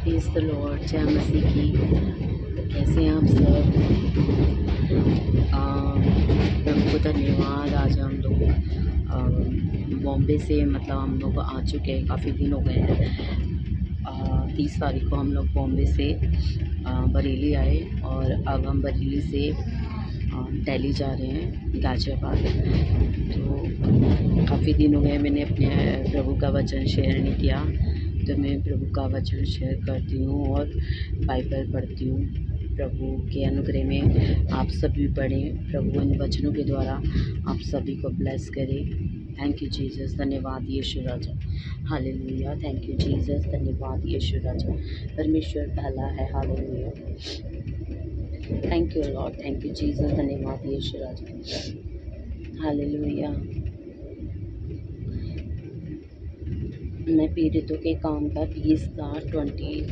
Praise the Lord, जय मसीह की। कैसे हैं आप सब? प्रभु को धन्यवाद। आज हम लोग बॉम्बे से मतलब हम लोग आ चुके हैं, काफ़ी दिन हो गए हैं। 30 तारीख को हम लोग बॉम्बे से बरेली आए और अब हम बरेली से दिल्ली जा रहे हैं, गाज़ियाबाद। तो काफ़ी दिन हो गए मैंने अपने प्रभु का वचन शेयर नहीं किया, तो मैं प्रभु का वचन शेयर करती हूँ और बाइबल पढ़ती हूँ। प्रभु के अनुग्रह में आप सभी पढ़ें, प्रभु इन वचनों के द्वारा आप सभी को ब्लेस करें। थैंक यू जीसस, धन्यवाद यीशु राजा, हालेलुया। थैंक यू जीसस, धन्यवाद यीशु राजा। परमेश्वर भला है, hallelujah. Thank you Lord, thank you Jesus, धन्यवाद यीशु राजा, हालेलुया। मैं पीड़ितों के काम का 20 का 20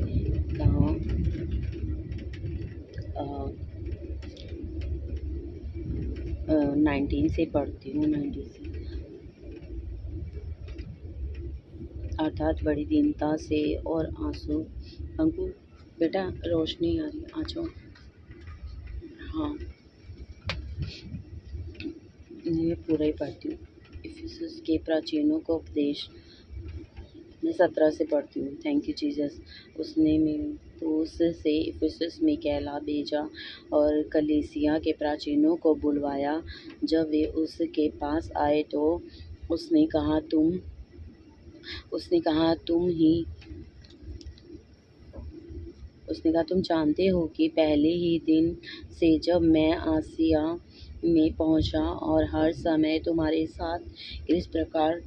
का 19 से पढ़ती हूँ, 90 से। अर्थात बड़ी दीनता से और आंसू। अंकुर बेटा, रोशनी आ रही, आ जाओ। हाँ, ये पूरा ही पढ़ती हूँ। इफिसुस के प्राचीनों को उपदेश, मैं 17 से पढ़ती हूँ। Thank you Jesus. उसने मेलतोस से इफिसुस में कहला भेजा और कलीसिया के प्राचीनों को बुलवाया। जब वे उसके पास आए तो उसने कहा तुम जानते हो कि पहले ही दिन से जब मैं आसिया में पहुंचा और हर समय तुम्हारे साथ इस प्रकार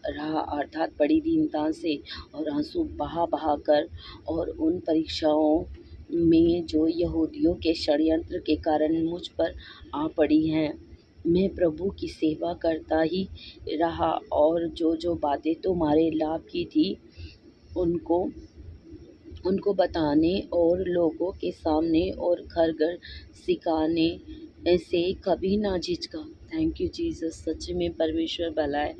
रहा, अर्थात बड़ी दीनता से और आंसू बहा कर, और उन परीक्षाओं में जो यहूदियों के षड्यंत्र के कारण मुझ पर आ पड़ी हैं। मैं प्रभु की सेवा करता ही रहा और जो बातें तुम्हारे लाभ की थी उनको बताने और लोगों के सामने और घर घर सिखाने से कभी ना झिझका। थैंक यू जीसस, सच में परमेश्वर भला है।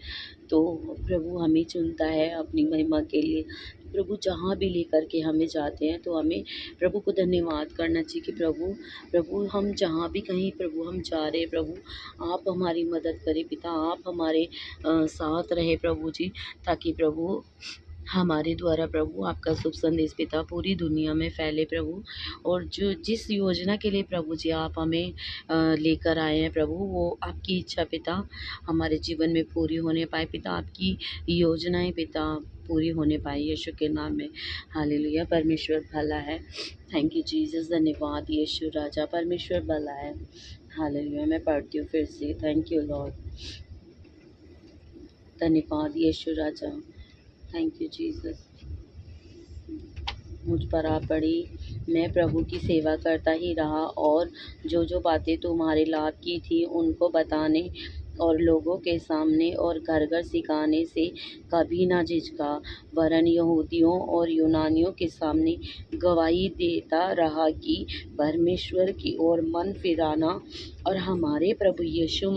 तो प्रभु हमें चुनता है अपनी महिमा के लिए। प्रभु जहाँ भी लेकर के हमें जाते हैं तो हमें प्रभु को धन्यवाद करना चाहिए कि प्रभु हम जहाँ भी कहीं प्रभु हम जा रहे हैं, प्रभु आप हमारी मदद करें पिता, आप हमारे साथ रहे प्रभु जी, ताकि प्रभु हमारे द्वारा प्रभु आपका शुभ संदेश पिता पूरी दुनिया में फैले प्रभु। और जो जिस योजना के लिए प्रभु जी आप हमें लेकर आए हैं प्रभु, वो आपकी इच्छा पिता हमारे जीवन में पूरी होने पाए पिता, आपकी योजनाएं पिता पूरी होने पाए यीशु के नाम में, हालेलुया। परमेश्वर भला है। थैंक यू जीसस, धन्यवाद यीशु राजा, परमेश्वर भला है, हालेलुया। मैं पढ़ती हूँ फिर से। थैंक यू लॉर्ड, धन्यवाद यीशु राजा, थैंक यू जीसस। मुझ पर आ पड़ी, मैं प्रभु की सेवा करता ही रहा और जो बातें तुम्हारे लाभ की थी उनको बताने और लोगों के सामने और घर घर सिखाने से कभी ना झिझका, वरन यहूदियों और यूनानियों के सामने गवाही देता रहा कि परमेश्वर की ओर मन फिराना और हमारे प्रभु यीशु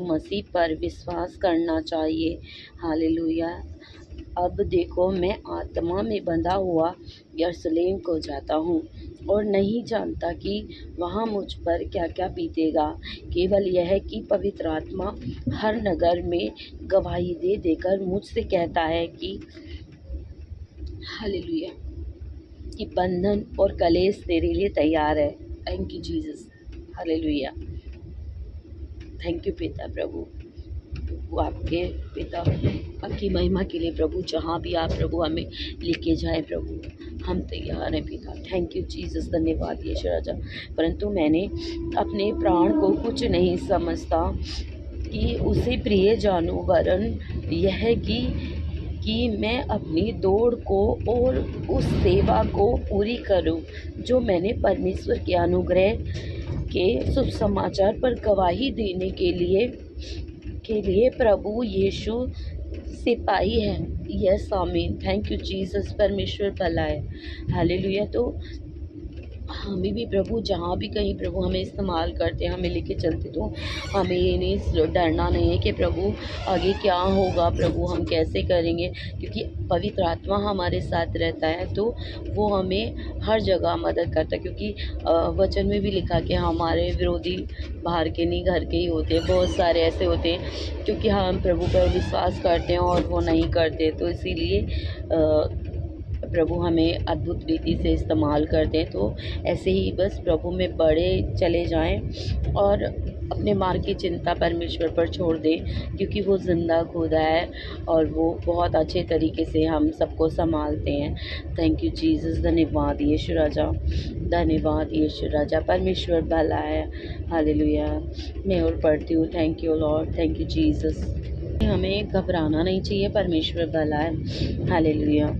मसीह पर विश्वास करना चाहिए, हालेलुया। अब देखो, मैं आत्मा में बंधा हुआ यरूशलेम को जाता हूँ और नहीं जानता कि वहाँ मुझ पर क्या क्या बीतेगा। केवल यह कि पवित्र आत्मा हर नगर में गवाही दे देकर मुझसे कहता है कि हालेलुया, कि बंधन और कलेश तेरे लिए तैयार है। Thank you Jesus, hallelujah. Thank you पिता प्रभु, वो आपके पिता आपकी महिमा के लिए प्रभु, जहाँ भी आप प्रभु हमें लेके जाए प्रभु हम तैयार हैं पिता। थैंक यू जीसस, धन्यवाद यीशु राजा। परंतु मैंने अपने प्राण को कुछ नहीं समझता कि उसे प्रिय जानूं, वरन यह कि मैं अपनी दौड़ को और उस सेवा को पूरी करूं जो मैंने परमेश्वर के अनुग्रह के शुभ समाचार पर गवाही देने के लिए प्रभु यीशु से पाई है। यस आमीन। थैंक यू जीसस, परमेश्वर भला है, हालेलुया। तो हमें भी प्रभु जहाँ भी कहीं प्रभु हमें इस्तेमाल करते हैं, हमें लेके चलते, तो हमें ये नहीं डरना नहीं है कि प्रभु आगे क्या होगा, प्रभु हम कैसे करेंगे, क्योंकि पवित्र आत्मा हमारे साथ रहता है तो वो हमें हर जगह मदद करता है। क्योंकि वचन में भी लिखा कि हमारे विरोधी बाहर के नहीं घर के ही होते हैं। बहुत सारे ऐसे होते हैं क्योंकि हम प्रभु पर विश्वास करते हैं और वो नहीं करते, तो इसीलिए प्रभु हमें अद्भुत रीति से इस्तेमाल करते हैं। तो ऐसे ही बस प्रभु में बढ़े चले जाएं और अपने मार्ग की चिंता परमेश्वर पर छोड़ दें, क्योंकि वो ज़िंदा खुदा है और वो बहुत अच्छे तरीके से हम सबको संभालते हैं। थैंक यू जीसस, धन्यवाद यीशु राजा, धन्यवाद यीशु राजा, परमेश्वर भला है। हालेलुया। मैं और पढ़ती हूँ, thank you Lord, thank you Jesus. हमें घबराना नहीं चाहिए, परमेश्वर भला है। हालेलुया।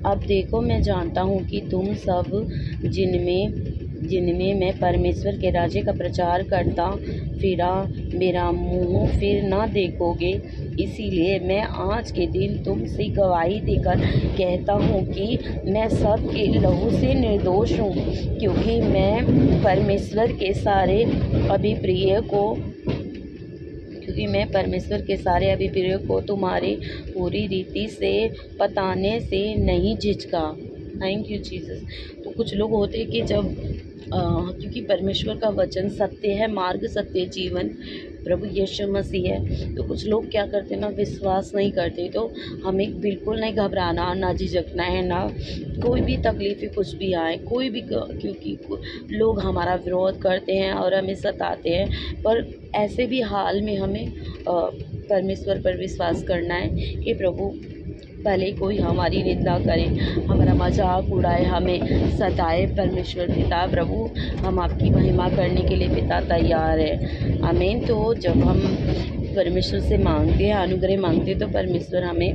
अब देखो, मैं जानता हूँ कि तुम सब जिनमें मैं परमेश्वर के राज्य का प्रचार करता फिरा मेरा मुंह फिर ना देखोगे। इसीलिए मैं आज के दिन तुमसे गवाही देकर कहता हूँ कि मैं सबके लहू से निर्दोष हूँ, क्योंकि मैं परमेश्वर के सारे अभिप्रिय को तुम्हारी पूरी रीति से बताने से नहीं झिझका। Thank you Jesus. तो कुछ लोग होते हैं कि जब क्योंकि परमेश्वर का वचन सत्य है, मार्ग सत्य जीवन प्रभु यीशु मसीह है, तो कुछ लोग क्या करते हैं ना, विश्वास नहीं करते। तो हमें बिल्कुल नहीं घबराना, ना झिझकना है, ना कोई भी तकलीफ़ें कुछ भी आए, कोई भी क्योंकि लोग हमारा विरोध करते हैं और हमें सताते हैं, पर ऐसे भी हाल में हमें परमेश्वर पर विश्वास करना है कि प्रभु भले कोई हमारी निंदा करे, हमारा मजाक उड़ाए, हमें सताए, परमेश्वर पिता प्रभु हम आपकी महिमा करने के लिए पिता तैयार है। आमीन। तो जब हम परमेश्वर से मांगते हैं, अनुग्रह मांगते हैं, तो परमेश्वर हमें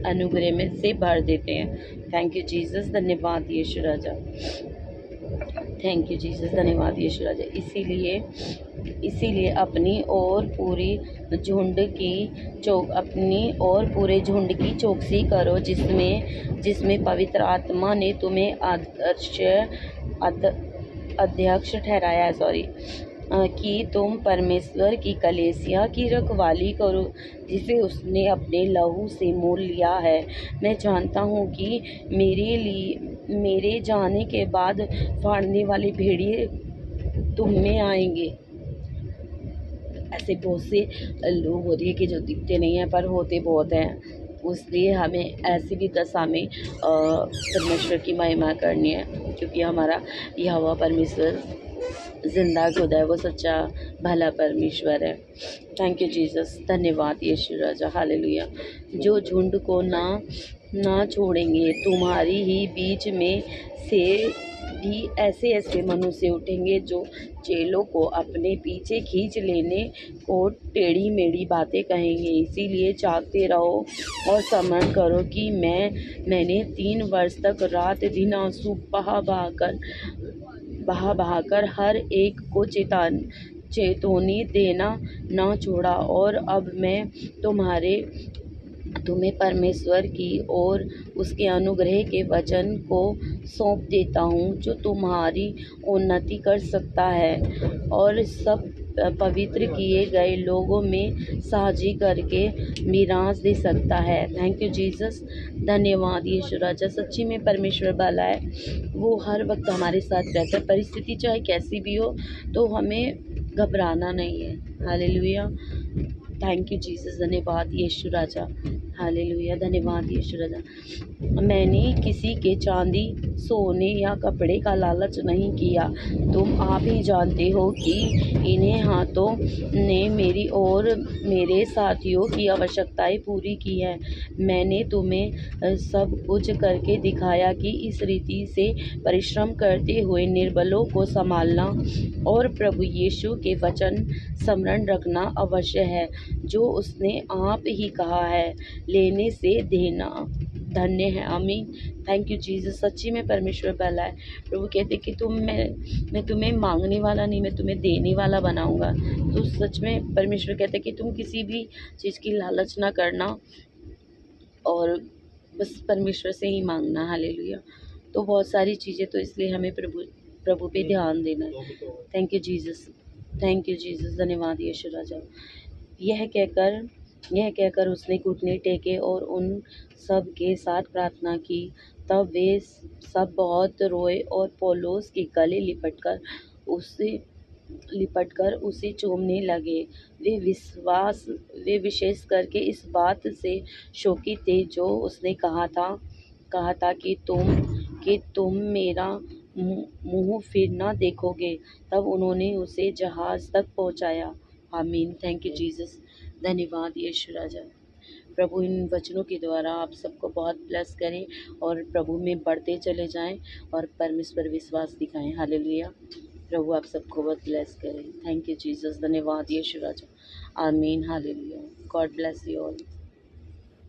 अनुग्रह में से भर देते हैं। थैंक यू जीसस, धन्यवाद यीशु राजा, थैंक यू जीसस, धन्यवाद यीशु राजा। इसीलिए अपनी और पूरे झुंड की चौकसी करो, जिसमें पवित्र आत्मा ने तुम्हें अध्यक्ष ठहराया कि तुम परमेश्वर की कलीसिया की रखवाली करो, जिसे उसने अपने लहू से मोल लिया है। मैं जानता हूँ कि मेरे जाने के बाद फाड़ने वाले भेड़िए तुम में आएंगे। ऐसे बहुत से लोग होते हैं कि जो दिखते नहीं हैं पर होते बहुत हैं, इसलिए हमें ऐसी भी दशा में परमेश्वर की महिमा करनी है, क्योंकि हमारा यहोवा परमेश्वर जिंदा खुदा है, वो सच्चा भला परमेश्वर है। थैंक यू जीसस, धन्यवाद यीशु राजा, हालेलुया। जो झुंड को ना छोड़ेंगे, तुम्हारी ही बीच में से भी ऐसे मनुष्य उठेंगे जो चेलों को अपने पीछे खींच लेने को टेढ़ी मेढ़ी बातें कहेंगे। इसीलिए जागते रहो और स्मरण करो कि मैंने 3 वर्ष तक रात दिन आंसू बहाकर हर एक को चेतावनी देना ना छोड़ा, और अब मैं तुम्हें परमेश्वर की और उसके अनुग्रह के वचन को सौंप देता हूँ, जो तुम्हारी उन्नति कर सकता है और सब पवित्र किए गए लोगों में साझी करके मीरास दे सकता है। थैंक यू जीसस, धन्यवाद यीशु राजा। सच्ची में परमेश्वर भला है, वो हर वक्त हमारे साथ रहता है, परिस्थिति चाहे कैसी भी हो, तो हमें घबराना नहीं है। हालेलुया, थैंक यू जीसस, धन्यवाद यीशु राजा, हालेलुया, धन्यवाद यीशु राजा। मैंने किसी के चांदी, सोने या कपड़े का लालच नहीं किया। तुम आप ही जानते हो कि इन्हें हाथों ने मेरी और मेरे साथियों की आवश्यकताएं पूरी की है। मैंने तुम्हें सब कुछ करके दिखाया कि इस रीति से परिश्रम करते हुए निर्बलों को संभालना और प्रभु यीशु के वचन स्मरण रखना अवश्य है, जो उसने आप ही कहा है, लेने से देना धन्य है। आमीन। थैंक यू जीसस, सच्ची में परमेश्वर भला है। प्रभु कहते कि मैं तुम्हें मांगने वाला नहीं, मैं तुम्हें देने वाला बनाऊंगा। तो सच में परमेश्वर कहते कि तुम किसी भी चीज़ की लालच ना करना और बस परमेश्वर से ही मांगना। हालेलुया। तो बहुत सारी चीज़ें, तो इसलिए हमें प्रभु प्रभु पे ध्यान देना है। Thank you Jesus, thank you Jesus, धन्यवाद यीशु राजा। यह कहकर उसने घुटने टेके और उन सब के साथ प्रार्थना की। तब वे सब बहुत रोए और पौलुस के गले लिपटकर उसे चूमने लगे। वे विशेष करके इस बात से शोकित थे जो उसने कहा था कि तुम मेरा मुंह फिर न देखोगे। तब उन्होंने उसे जहाज तक पहुंचाया। आमीन। थैंक यू जीसस, धन्यवाद यीशु राजा। प्रभु इन वचनों के द्वारा आप सबको बहुत ब्लेस करें और प्रभु में बढ़ते चले जाएं और परमेश्वर विश्वास दिखाएं। हालेलुया। प्रभु आप सबको बहुत ब्लेस करें। थैंक यू जीसस, धन्यवाद यीशु राजा। आमीन। Hallelujah. God bless you all.